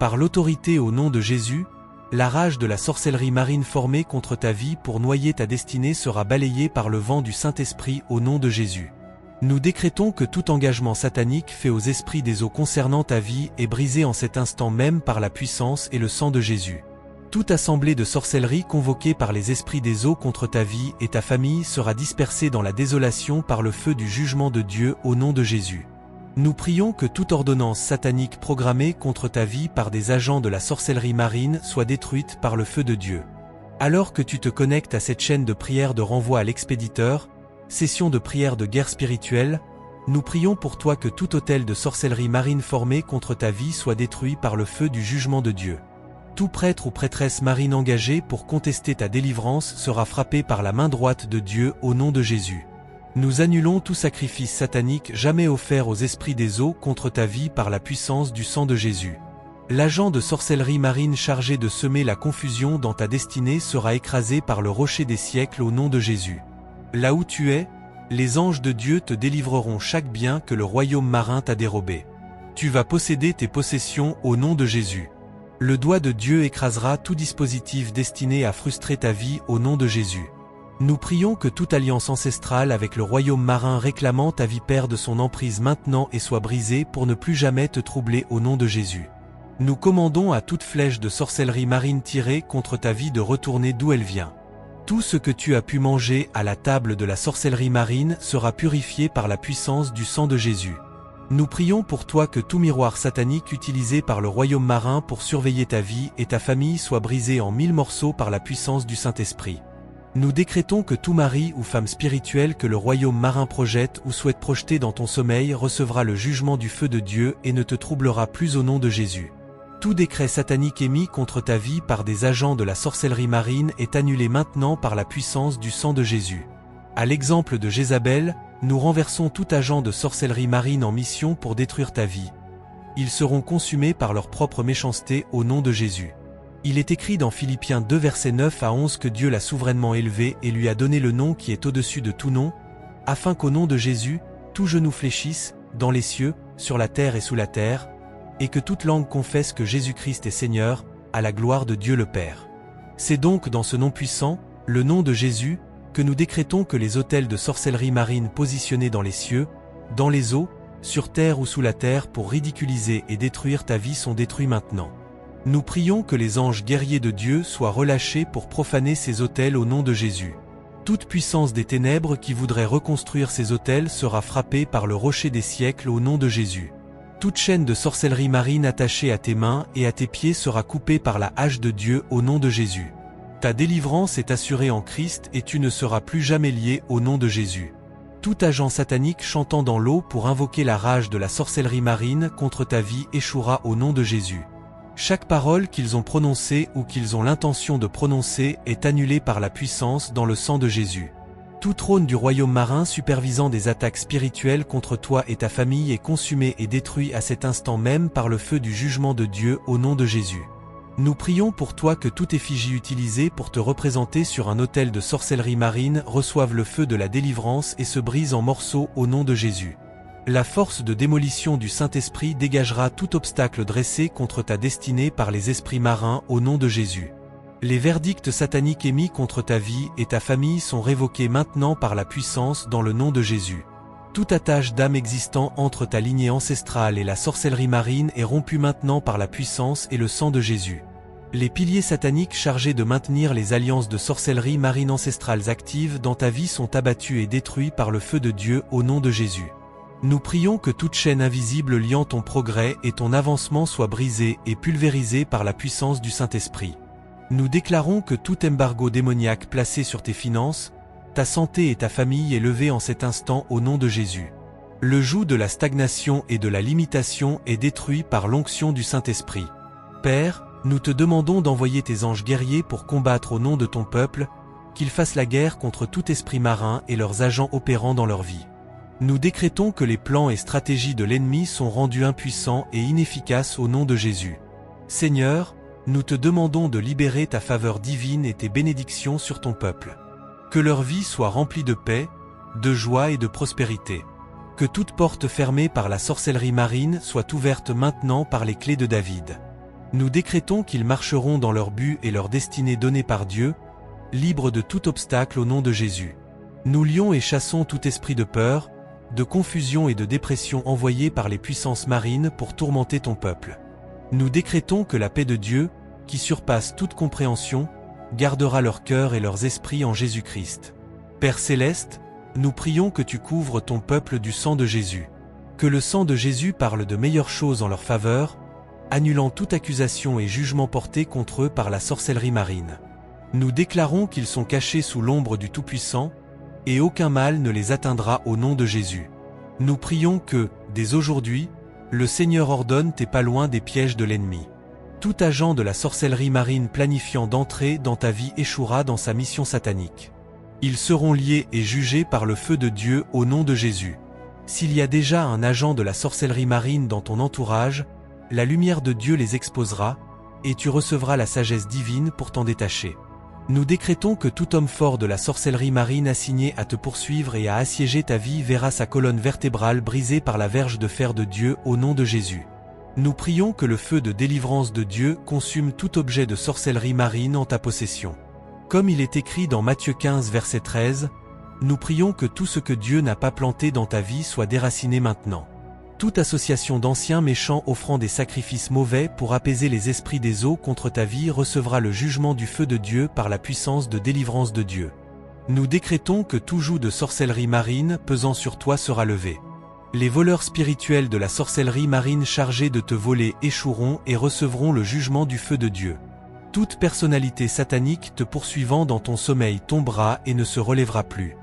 Par l'autorité au nom de Jésus, la rage de la sorcellerie marine formée contre ta vie pour noyer ta destinée sera balayée par le vent du Saint-Esprit au nom de Jésus. Nous décrétons que tout engagement satanique fait aux esprits des eaux concernant ta vie est brisé en cet instant même par la puissance et le sang de Jésus. Toute assemblée de sorcellerie convoquée par les esprits des eaux contre ta vie et ta famille sera dispersée dans la désolation par le feu du jugement de Dieu au nom de Jésus. Nous prions que toute ordonnance satanique programmée contre ta vie par des agents de la sorcellerie marine soit détruite par le feu de Dieu. Alors que tu te connectes à cette chaîne de prière de renvoi à l'expéditeur, session de prière de guerre spirituelle, nous prions pour toi que tout autel de sorcellerie marine formé contre ta vie soit détruit par le feu du jugement de Dieu. Tout prêtre ou prêtresse marine engagé pour contester ta délivrance sera frappé par la main droite de Dieu au nom de Jésus. Nous annulons tout sacrifice satanique jamais offert aux esprits des eaux contre ta vie par la puissance du sang de Jésus. L'agent de sorcellerie marine chargé de semer la confusion dans ta destinée sera écrasé par le rocher des siècles au nom de Jésus. Là où tu es, les anges de Dieu te délivreront chaque bien que le royaume marin t'a dérobé. Tu vas posséder tes possessions au nom de Jésus. Le doigt de Dieu écrasera tout dispositif destiné à frustrer ta vie au nom de Jésus. Nous prions que toute alliance ancestrale avec le royaume marin réclamant ta vie perde son emprise maintenant et soit brisée pour ne plus jamais te troubler au nom de Jésus. Nous commandons à toute flèche de sorcellerie marine tirée contre ta vie de retourner d'où elle vient. Tout ce que tu as pu manger à la table de la sorcellerie marine sera purifié par la puissance du sang de Jésus. Nous prions pour toi que tout miroir satanique utilisé par le royaume marin pour surveiller ta vie et ta famille soit brisé en 1000 morceaux par la puissance du Saint-Esprit. Nous décrétons que tout mari ou femme spirituelle que le royaume marin projette ou souhaite projeter dans ton sommeil recevra le jugement du feu de Dieu et ne te troublera plus au nom de Jésus. Tout décret satanique émis contre ta vie par des agents de la sorcellerie marine est annulé maintenant par la puissance du sang de Jésus. À l'exemple de Jézabel, nous renversons tout agent de sorcellerie marine en mission pour détruire ta vie. Ils seront consumés par leur propre méchanceté au nom de Jésus. Il est écrit dans Philippiens 2 versets 9 à 11 que Dieu l'a souverainement élevé et lui a donné le nom qui est au-dessus de tout nom, afin qu'au nom de Jésus, tout genou fléchisse, dans les cieux, sur la terre et sous la terre, et que toute langue confesse que Jésus-Christ est Seigneur, à la gloire de Dieu le Père. C'est donc dans ce nom puissant, le nom de Jésus, que nous décrétons que les autels de sorcellerie marine positionnés dans les cieux, dans les eaux, sur terre ou sous la terre pour ridiculiser et détruire ta vie sont détruits maintenant. Nous prions que les anges guerriers de Dieu soient relâchés pour profaner ces autels au nom de Jésus. Toute puissance des ténèbres qui voudrait reconstruire ces autels sera frappée par le rocher des siècles au nom de Jésus. Toute chaîne de sorcellerie marine attachée à tes mains et à tes pieds sera coupée par la hache de Dieu au nom de Jésus. Ta délivrance est assurée en Christ et tu ne seras plus jamais lié au nom de Jésus. Tout agent satanique chantant dans l'eau pour invoquer la rage de la sorcellerie marine contre ta vie échouera au nom de Jésus. Chaque parole qu'ils ont prononcée ou qu'ils ont l'intention de prononcer est annulée par la puissance dans le sang de Jésus. Tout trône du royaume marin supervisant des attaques spirituelles contre toi et ta famille est consumé et détruit à cet instant même par le feu du jugement de Dieu au nom de Jésus. Nous prions pour toi que toute effigie utilisée pour te représenter sur un autel de sorcellerie marine reçoive le feu de la délivrance et se brise en morceaux au nom de Jésus. La force de démolition du Saint-Esprit dégagera tout obstacle dressé contre ta destinée par les esprits marins au nom de Jésus. Les verdicts sataniques émis contre ta vie et ta famille sont révoqués maintenant par la puissance dans le nom de Jésus. Tout attache d'âme existant entre ta lignée ancestrale et la sorcellerie marine est rompu maintenant par la puissance et le sang de Jésus. Les piliers sataniques chargés de maintenir les alliances de sorcellerie marine ancestrales actives dans ta vie sont abattus et détruits par le feu de Dieu au nom de Jésus. Nous prions que toute chaîne invisible liant ton progrès et ton avancement soit brisée et pulvérisée par la puissance du Saint-Esprit. Nous déclarons que tout embargo démoniaque placé sur tes finances, ta santé et ta famille est levé en cet instant au nom de Jésus. Le joug de la stagnation et de la limitation est détruit par l'onction du Saint-Esprit. Père, nous te demandons d'envoyer tes anges guerriers pour combattre au nom de ton peuple, qu'ils fassent la guerre contre tout esprit marin et leurs agents opérant dans leur vie. Nous décrétons que les plans et stratégies de l'ennemi sont rendus impuissants et inefficaces au nom de Jésus. Seigneur, nous te demandons de libérer ta faveur divine et tes bénédictions sur ton peuple. Que leur vie soit remplie de paix, de joie et de prospérité. Que toute porte fermée par la sorcellerie marine soit ouverte maintenant par les clés de David. Nous décrétons qu'ils marcheront dans leur but et leur destinée donnée par Dieu, libres de tout obstacle au nom de Jésus. Nous lions et chassons tout esprit de peur, de confusion et de dépression envoyé par les puissances marines pour tourmenter ton peuple. Nous décrétons que la paix de Dieu, qui surpasse toute compréhension, gardera leur cœur et leurs esprits en Jésus-Christ. Père céleste, nous prions que tu couvres ton peuple du sang de Jésus. Que le sang de Jésus parle de meilleures choses en leur faveur, annulant toute accusation et jugement porté contre eux par la sorcellerie marine. Nous déclarons qu'ils sont cachés sous l'ombre du Tout-Puissant, et aucun mal ne les atteindra au nom de Jésus. Nous prions que, dès aujourd'hui, le Seigneur ordonne tes pas loin des pièges de l'ennemi. Tout agent de la sorcellerie marine planifiant d'entrer dans ta vie échouera dans sa mission satanique. Ils seront liés et jugés par le feu de Dieu au nom de Jésus. S'il y a déjà un agent de la sorcellerie marine dans ton entourage, la lumière de Dieu les exposera, et tu recevras la sagesse divine pour t'en détacher. Nous décrétons que tout homme fort de la sorcellerie marine assigné à te poursuivre et à assiéger ta vie verra sa colonne vertébrale brisée par la verge de fer de Dieu au nom de Jésus. Nous prions que le feu de délivrance de Dieu consume tout objet de sorcellerie marine en ta possession. Comme il est écrit dans Matthieu 15 verset 13, nous prions que tout ce que Dieu n'a pas planté dans ta vie soit déraciné maintenant. Toute association d'anciens méchants offrant des sacrifices mauvais pour apaiser les esprits des eaux contre ta vie recevra le jugement du feu de Dieu par la puissance de délivrance de Dieu. Nous décrétons que tout joug de sorcellerie marine pesant sur toi sera levé. Les voleurs spirituels de la sorcellerie marine chargés de te voler échoueront et recevront le jugement du feu de Dieu. Toute personnalité satanique te poursuivant dans ton sommeil tombera et ne se relèvera plus.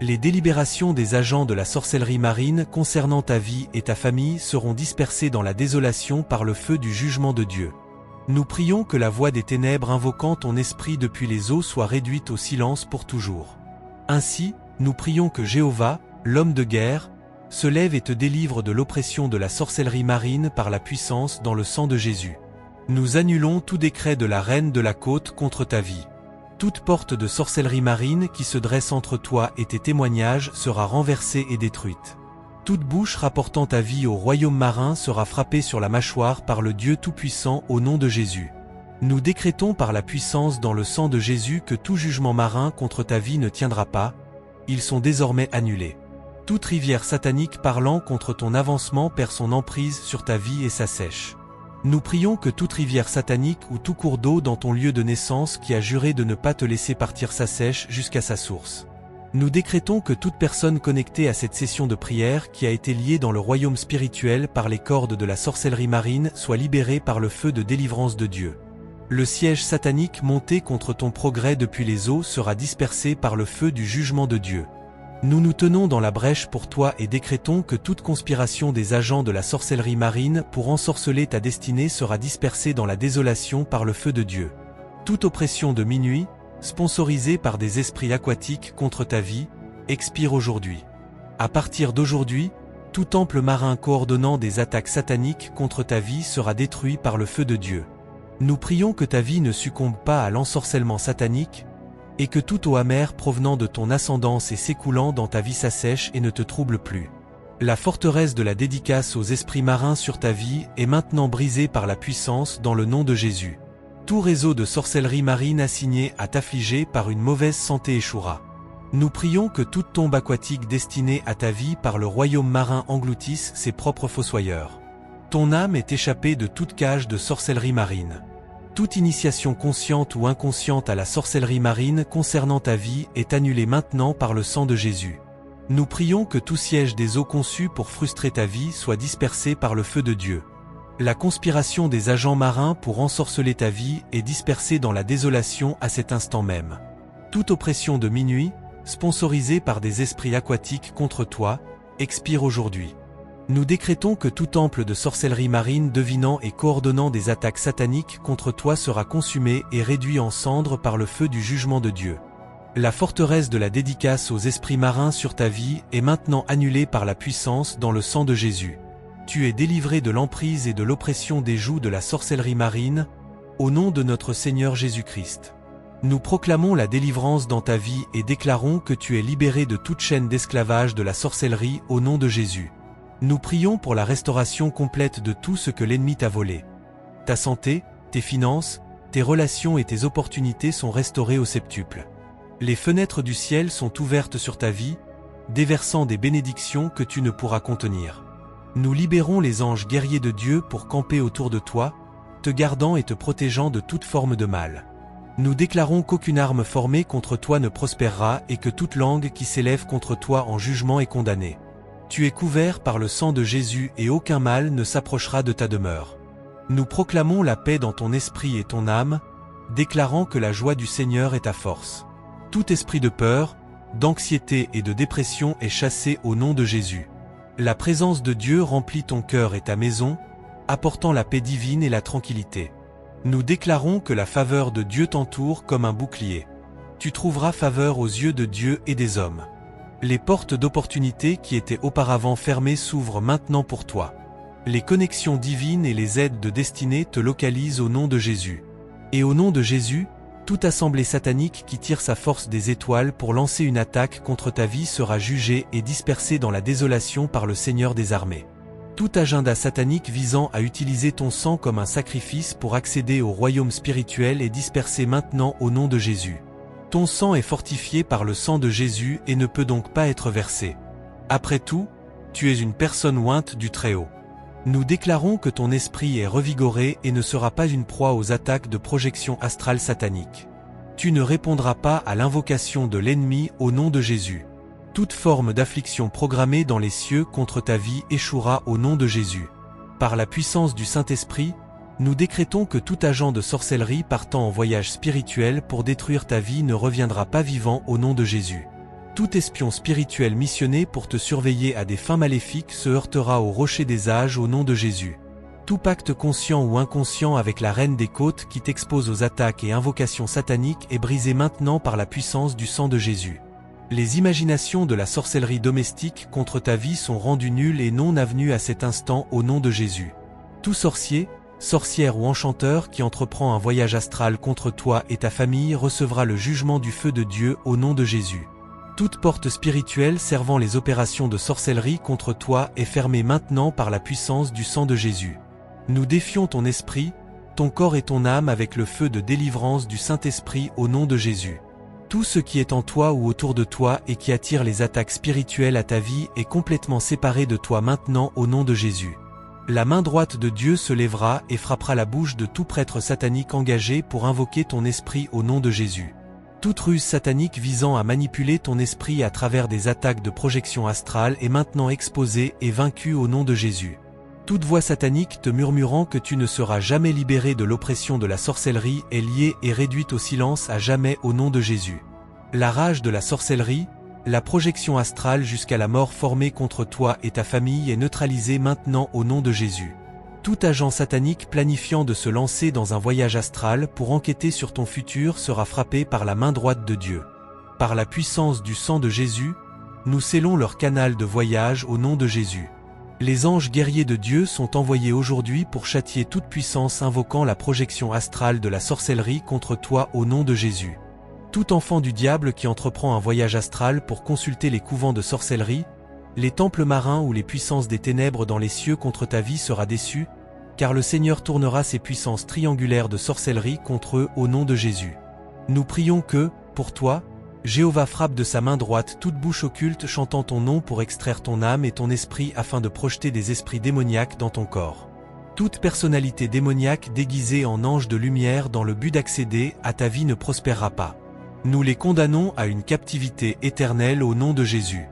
Les délibérations des agents de la sorcellerie marine concernant ta vie et ta famille seront dispersées dans la désolation par le feu du jugement de Dieu. Nous prions que la voix des ténèbres invoquant ton esprit depuis les eaux soit réduite au silence pour toujours. Ainsi, nous prions que Jéhovah, l'homme de guerre, se lève et te délivre de l'oppression de la sorcellerie marine par la puissance dans le sang de Jésus. Nous annulons tout décret de la reine de la côte contre ta vie. Toute porte de sorcellerie marine qui se dresse entre toi et tes témoignages sera renversée et détruite. Toute bouche rapportant ta vie au royaume marin sera frappée sur la mâchoire par le Dieu Tout-Puissant au nom de Jésus. Nous décrétons par la puissance dans le sang de Jésus que tout jugement marin contre ta vie ne tiendra pas, ils sont désormais annulés. Toute rivière satanique parlant contre ton avancement perd son emprise sur ta vie et s'assèche. Nous prions que toute rivière satanique ou tout cours d'eau dans ton lieu de naissance qui a juré de ne pas te laisser partir s'assèche jusqu'à sa source. Nous décrétons que toute personne connectée à cette session de prière qui a été liée dans le royaume spirituel par les cordes de la sorcellerie marine soit libérée par le feu de délivrance de Dieu. Le siège satanique monté contre ton progrès depuis les eaux sera dispersé par le feu du jugement de Dieu. Nous nous tenons dans la brèche pour toi et décrétons que toute conspiration des agents de la sorcellerie marine pour ensorceler ta destinée sera dispersée dans la désolation par le feu de Dieu. Toute oppression de minuit, sponsorisée par des esprits aquatiques contre ta vie, expire aujourd'hui. À partir d'aujourd'hui, tout temple marin coordonnant des attaques sataniques contre ta vie sera détruit par le feu de Dieu. Nous prions que ta vie ne succombe pas à l'ensorcellement satanique, et que toute eau amère provenant de ton ascendance et s'écoulant dans ta vie s'assèche et ne te trouble plus. La forteresse de la dédicace aux esprits marins sur ta vie est maintenant brisée par la puissance dans le nom de Jésus. Tout réseau de sorcellerie marine assigné à t'affliger par une mauvaise santé échouera. Nous prions que toute tombe aquatique destinée à ta vie par le royaume marin engloutisse ses propres fossoyeurs. Ton âme est échappée de toute cage de sorcellerie marine. Toute initiation consciente ou inconsciente à la sorcellerie marine concernant ta vie est annulée maintenant par le sang de Jésus. Nous prions que tout siège des eaux conçues pour frustrer ta vie soit dispersé par le feu de Dieu. La conspiration des agents marins pour ensorceler ta vie est dispersée dans la désolation à cet instant même. Toute oppression de minuit, sponsorisée par des esprits aquatiques contre toi, expire aujourd'hui. Nous décrétons que tout temple de sorcellerie marine devinant et coordonnant des attaques sataniques contre toi sera consumé et réduit en cendres par le feu du jugement de Dieu. La forteresse de la dédicace aux esprits marins sur ta vie est maintenant annulée par la puissance dans le sang de Jésus. Tu es délivré de l'emprise et de l'oppression des jougs de la sorcellerie marine, au nom de notre Seigneur Jésus-Christ. Nous proclamons la délivrance dans ta vie et déclarons que tu es libéré de toute chaîne d'esclavage de la sorcellerie au nom de Jésus. Nous prions pour la restauration complète de tout ce que l'ennemi t'a volé. Ta santé, tes finances, tes relations et tes opportunités sont restaurées au septuple. Les fenêtres du ciel sont ouvertes sur ta vie, déversant des bénédictions que tu ne pourras contenir. Nous libérons les anges guerriers de Dieu pour camper autour de toi, te gardant et te protégeant de toute forme de mal. Nous déclarons qu'aucune arme formée contre toi ne prospérera et que toute langue qui s'élève contre toi en jugement est condamnée. Tu es couvert par le sang de Jésus et aucun mal ne s'approchera de ta demeure. Nous proclamons la paix dans ton esprit et ton âme, déclarant que la joie du Seigneur est ta force. Tout esprit de peur, d'anxiété et de dépression est chassé au nom de Jésus. La présence de Dieu remplit ton cœur et ta maison, apportant la paix divine et la tranquillité. Nous déclarons que la faveur de Dieu t'entoure comme un bouclier. Tu trouveras faveur aux yeux de Dieu et des hommes. Les portes d'opportunité qui étaient auparavant fermées s'ouvrent maintenant pour toi. Les connexions divines et les aides de destinée te localisent au nom de Jésus. Et au nom de Jésus, toute assemblée satanique qui tire sa force des étoiles pour lancer une attaque contre ta vie sera jugée et dispersée dans la désolation par le Seigneur des armées. Tout agenda satanique visant à utiliser ton sang comme un sacrifice pour accéder au royaume spirituel est dispersé maintenant au nom de Jésus. Ton sang est fortifié par le sang de Jésus et ne peut donc pas être versé. Après tout, tu es une personne ointe du Très-Haut. Nous déclarons que ton esprit est revigoré et ne sera pas une proie aux attaques de projection astrale satanique. Tu ne répondras pas à l'invocation de l'ennemi au nom de Jésus. Toute forme d'affliction programmée dans les cieux contre ta vie échouera au nom de Jésus. Par la puissance du Saint-Esprit, nous décrétons que tout agent de sorcellerie partant en voyage spirituel pour détruire ta vie ne reviendra pas vivant au nom de Jésus. Tout espion spirituel missionné pour te surveiller à des fins maléfiques se heurtera au rocher des âges au nom de Jésus. Tout pacte conscient ou inconscient avec la reine des côtes qui t'expose aux attaques et invocations sataniques est brisé maintenant par la puissance du sang de Jésus. Les imaginations de la sorcellerie domestique contre ta vie sont rendues nulles et non avenues à cet instant au nom de Jésus. Tout sorcier, sorcière ou enchanteur qui entreprend un voyage astral contre toi et ta famille recevra le jugement du feu de Dieu au nom de Jésus. Toute porte spirituelle servant les opérations de sorcellerie contre toi est fermée maintenant par la puissance du sang de Jésus. Nous défions ton esprit, ton corps et ton âme avec le feu de délivrance du Saint-Esprit au nom de Jésus. Tout ce qui est en toi ou autour de toi et qui attire les attaques spirituelles à ta vie est complètement séparé de toi maintenant au nom de Jésus. La main droite de Dieu se lèvera et frappera la bouche de tout prêtre satanique engagé pour invoquer ton esprit au nom de Jésus. Toute ruse satanique visant à manipuler ton esprit à travers des attaques de projection astrale est maintenant exposée et vaincue au nom de Jésus. Toute voix satanique te murmurant que tu ne seras jamais libéré de l'oppression de la sorcellerie est liée et réduite au silence à jamais au nom de Jésus. La rage de la sorcellerie, la projection astrale jusqu'à la mort formée contre toi et ta famille est neutralisée maintenant au nom de Jésus. Tout agent satanique planifiant de se lancer dans un voyage astral pour enquêter sur ton futur sera frappé par la main droite de Dieu. Par la puissance du sang de Jésus, nous scellons leur canal de voyage au nom de Jésus. Les anges guerriers de Dieu sont envoyés aujourd'hui pour châtier toute puissance invoquant la projection astrale de la sorcellerie contre toi au nom de Jésus. Tout enfant du diable qui entreprend un voyage astral pour consulter les couvents de sorcellerie, les temples marins ou les puissances des ténèbres dans les cieux contre ta vie sera déçu, car le Seigneur tournera ses puissances triangulaires de sorcellerie contre eux au nom de Jésus. Nous prions que, pour toi, Jéhovah frappe de sa main droite toute bouche occulte chantant ton nom pour extraire ton âme et ton esprit afin de projeter des esprits démoniaques dans ton corps. Toute personnalité démoniaque déguisée en ange de lumière dans le but d'accéder à ta vie ne prospérera pas. Nous les condamnons à une captivité éternelle au nom de Jésus.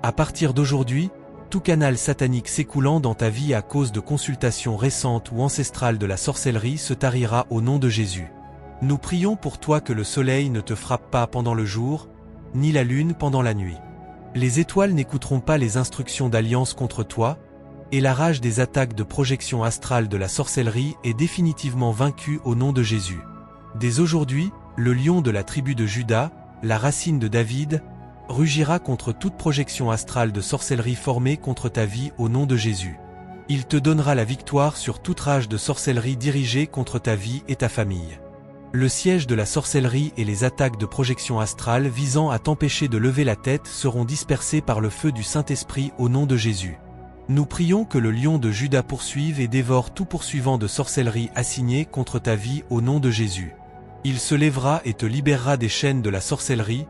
À partir d'aujourd'hui, tout canal satanique s'écoulant dans ta vie à cause de consultations récentes ou ancestrales de la sorcellerie se tarira au nom de Jésus. Nous prions pour toi que le soleil ne te frappe pas pendant le jour, ni la lune pendant la nuit. Les étoiles n'écouteront pas les instructions d'alliance contre toi, et la rage des attaques de projection astrale de la sorcellerie est définitivement vaincue au nom de Jésus. Dès aujourd'hui, le lion de la tribu de Juda, la racine de David, rugira contre toute projection astrale de sorcellerie formée contre ta vie au nom de Jésus. Il te donnera la victoire sur toute rage de sorcellerie dirigée contre ta vie et ta famille. Le siège de la sorcellerie et les attaques de projection astrale visant à t'empêcher de lever la tête seront dispersés par le feu du Saint-Esprit au nom de Jésus. Nous prions que le lion de Juda poursuive et dévore tout poursuivant de sorcellerie assigné contre ta vie au nom de Jésus. Il se lèvera et te libérera des chaînes de la sorcellerie,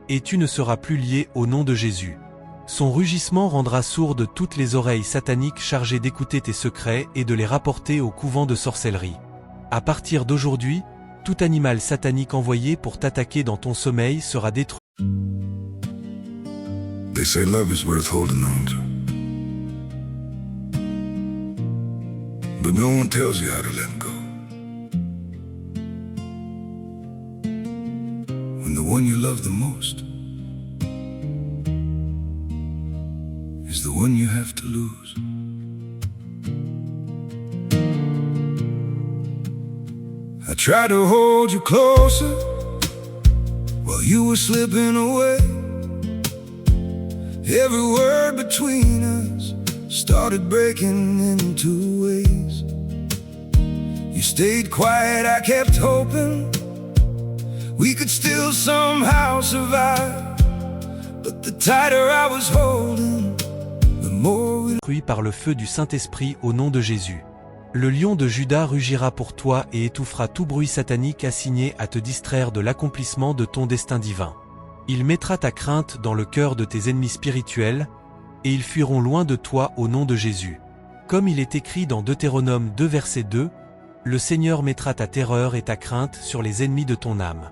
et tu ne seras plus lié au nom de Jésus. Son rugissement rendra sourdes toutes les oreilles sataniques chargées d'écouter tes secrets et de les rapporter au couvent de sorcellerie. À partir d'aujourd'hui, tout animal satanique envoyé pour t'attaquer dans ton sommeil sera détruit. They say love is worth holding on to, but no one tells you how to let go. When the one you love the most is the one you have to lose. I tried to hold you closer while you were slipping away. Every word between us started breaking into ways. You stayed quiet, I kept hoping we could still somehow survive. But the tighter I was holding, the more we... Par le feu du Saint-Esprit au nom de Jésus. Le lion de Juda rugira pour toi et étouffera tout bruit satanique assigné à te distraire de l'accomplissement de ton destin divin. Il mettra ta crainte dans le cœur de tes ennemis spirituels, et ils fuiront loin de toi au nom de Jésus. Comme il est écrit dans Deutéronome 2 verset 2, le Seigneur mettra ta terreur et ta crainte sur les ennemis de ton âme.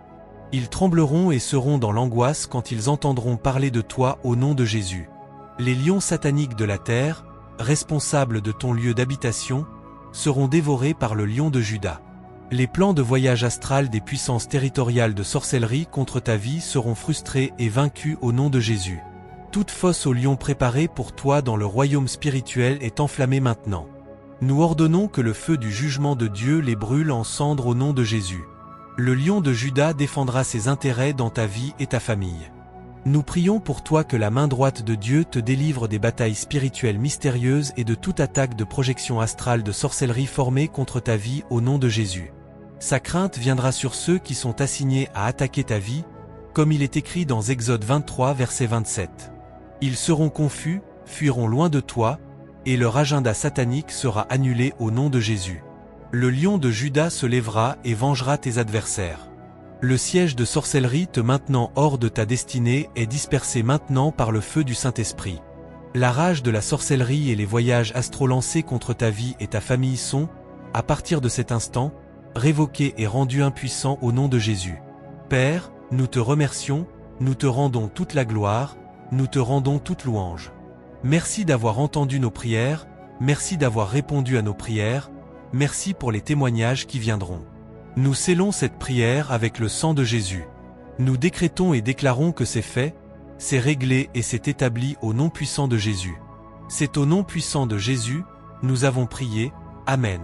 Ils trembleront et seront dans l'angoisse quand ils entendront parler de toi au nom de Jésus. Les lions sataniques de la terre, responsables de ton lieu d'habitation, seront dévorés par le lion de Juda. Les plans de voyage astral des puissances territoriales de sorcellerie contre ta vie seront frustrés et vaincus au nom de Jésus. Toute fosse au lion préparée pour toi dans le royaume spirituel est enflammée maintenant. Nous ordonnons que le feu du jugement de Dieu les brûle en cendres au nom de Jésus. Le lion de Juda défendra ses intérêts dans ta vie et ta famille. Nous prions pour toi que la main droite de Dieu te délivre des batailles spirituelles mystérieuses et de toute attaque de projection astrale de sorcellerie formée contre ta vie au nom de Jésus. Sa crainte viendra sur ceux qui sont assignés à attaquer ta vie, comme il est écrit dans Exode 23 verset 27. Ils seront confus, fuiront loin de toi, et leur agenda satanique sera annulé au nom de Jésus. Le lion de Juda se lèvera et vengera tes adversaires. Le siège de sorcellerie te maintenant hors de ta destinée est dispersé maintenant par le feu du Saint-Esprit. La rage de la sorcellerie et les voyages astro-lancés contre ta vie et ta famille sont, à partir de cet instant, révoqués et rendus impuissants au nom de Jésus. Père, nous te remercions, nous te rendons toute la gloire, nous te rendons toute louange. Merci d'avoir entendu nos prières, merci d'avoir répondu à nos prières, merci pour les témoignages qui viendront. Nous scellons cette prière avec le sang de Jésus. Nous décrétons et déclarons que c'est fait, c'est réglé et c'est établi au nom puissant de Jésus. C'est au nom puissant de Jésus, nous avons prié, Amen.